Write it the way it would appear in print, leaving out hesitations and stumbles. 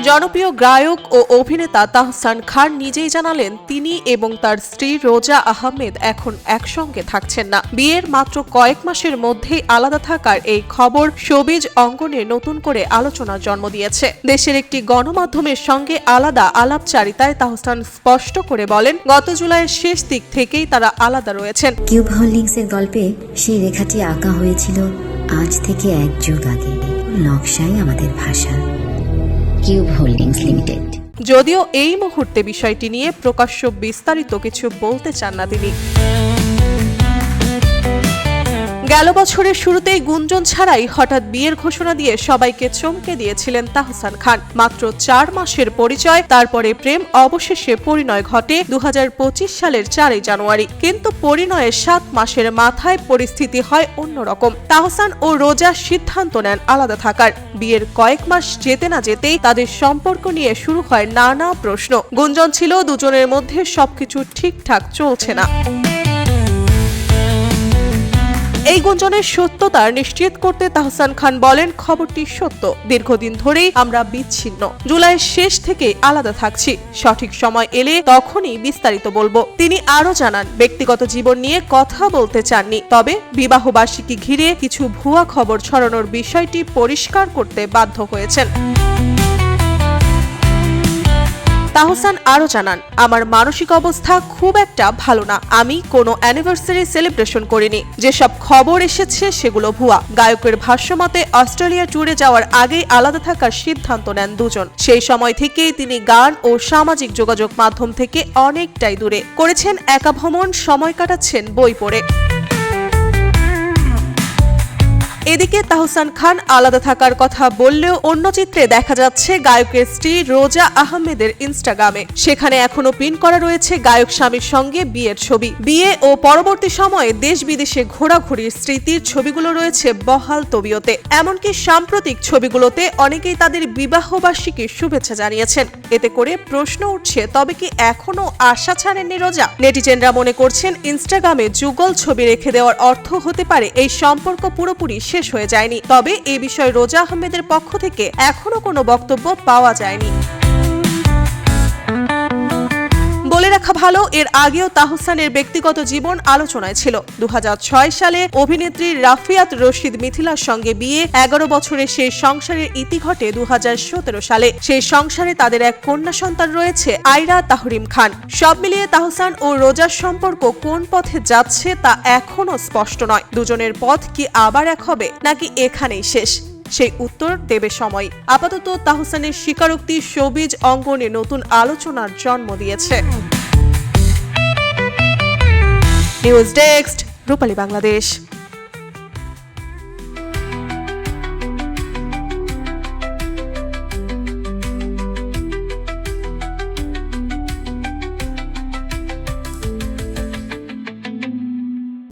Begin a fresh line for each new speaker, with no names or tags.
জনপ্রিয় গায়ক ও অভিনেতা তাহসান খান নিজেই জানালেন তিনি এবং তার স্ত্রী রোজা আহমেদ এখন একসঙ্গে থাকছেন না। বিয়ের মাত্র কয়েক মাসের মধ্যেই আলাদা থাকার এই খবর শোবিজ অঙ্গনে নতুন করে আলোচনার জন্ম দিয়েছে। দেশের একটি গণমাধ্যমের সঙ্গে আলাদা আলাপচারিতায় তাহসান স্পষ্ট করে বলেন, গত জুলাইয়ের শেষ দিক থেকেই তারা আলাদা রয়েছেন।
কিউব হোল্ডিংসের গল্পে সেই রেখাটি আঁকা হয়েছিল আজ থেকে 1 যুগ আগে। নকশাই আমাদের ভাষা। Cube holdings limited.
যদিও এই মুহূর্তে বিষয়টি নিয়ে প্রকাশ্য বিস্তারিত কিছু বলতে চান না তিনি। গেল বছরের শুরুতেই গুঞ্জন ছাড়াই হঠাৎ বিয়ের ঘোষণা দিয়ে সবাইকে চমকে দিয়েছিলেন তাহসান খান। মাত্র 4 মাসের পরিচয়, তারপরে প্রেম, অবশেষে পরিণয় ঘটে 2025 সালের 4 জানুয়ারি। কিন্তু পরিণয়ের 7 মাসের মাথায় পরিস্থিতি হয় অন্যরকম। তাহসান ও রোজা সিদ্ধান্ত নেন আলাদা থাকার। বিয়ের কয়েক মাস যেতে না যেতেই তাদের সম্পর্ক নিয়ে শুরু হয় নানা প্রশ্ন। গুঞ্জন ছিল দুজনের মধ্যে সবকিছু ঠিকঠাক চলছে না। এই গুঞ্জনের সত্যতা নিশ্চিত করতে তাহসান খান বলেন, খবরটি সত্য। দীর্ঘদিন ধরেই আমরা বিচ্ছিন্ন। জুলাইয়ের শেষ থেকে আলাদা থাকছি। সঠিক সময় এলে তখনই বিস্তারিত বলবো। তিনি আরো জানান, ব্যক্তিগত জীবন নিয়ে কথা বলতে চাননি, তবে বিবাহবার্ষিকী ঘিরে কিছু ভুয়া খবর ছড়ানোর বিষয়টি পরিষ্কার করতে বাধ্য হয়েছেন। তাহসান আরো জানান, আমার মানসিক অবস্থা খুব একটা ভালো না। আমি কোনো অ্যানিভার্সারি সেলিব্রেশন করিনি। যেসব খবর এসেছে সেগুলো ভুয়া। গায়কের ভাষ্যমতে অস্ট্রেলিয়া ট্যুরে যাওয়ার আগেই আলাদা থাকার সিদ্ধান্ত নেন দুজন। সেই সময় থেকেই তিনি গান ও সামাজিক যোগাযোগ মাধ্যম থেকে অনেকটাই দূরে। করেছেন একা ভ্রমণ, সময় কাটাচ্ছেন বই পড়ে। এদিকে তাহসান খান আলাদা থাকার কথা বললেও অন্য চিত্রে দেখা যাচ্ছে গায়কের স্ত্রী রোজা আহমেদের ইনস্টাগ্রামে। সেখানে এখনো পিন করা রয়েছে গায়ক স্বামীর সঙ্গে বিয়ের ছবি। বিয়ে ও পরবর্তী সময়ে দেশ বিদেশে ঘোরাঘুরির স্মৃতির ছবিগুলো রয়েছে বহাল তবিয়তে। এমনকি সাম্প্রতিক ছবিগুলোতে অনেকেই তাদের বিবাহবার্ষিকীর শুভেচ্ছা জানিয়েছেন। এতে করে প্রশ্ন উঠছে, তবে কি এখনো আশা ছাড়েননি রোজা? নেটিজেনরা মনে করছেন, ইনস্টাগ্রামে যুগল ছবি রেখে দেওয়ার অর্থ হতে পারে এই সম্পর্ক পুরোপুরি শেষ হয়ে যায়নি। তবে এ বিষয়ে রোজা আহমেদের পক্ষ থেকে এখনো কোনো বক্তব্য পাওয়া যায়নি। বলে রাখা ভালো, এর আগেও তাহসানের ব্যক্তিগত জীবন আলোচনায় ছিল। 2006 সালে অভিনেত্রী রাফিয়াত রশিদ মিথিলার সঙ্গে বিয়ে। 11 বছরের সেই সংসারের ইতি ঘটে 2017 সালে। সেই সংসারে তাদের এক কন্যা সন্তান রয়েছে, আয়রা তাহরিম খান। সব মিলিয়ে তাহসান ও রোজার সম্পর্ক কোন পথে যাচ্ছে তা এখনো স্পষ্ট নয়। দুজনের পথ কি আবার এক হবে, নাকি এখানেই শেষ? সেই উত্তর দেবে সময়। আপাতত তাহসানের স্বীকারোক্তি শোবিজ অঙ্গনে নতুন আলোচনার জন্ম দিয়েছে। নিউজ ডেস্ক, রূপালী বাংলাদেশ।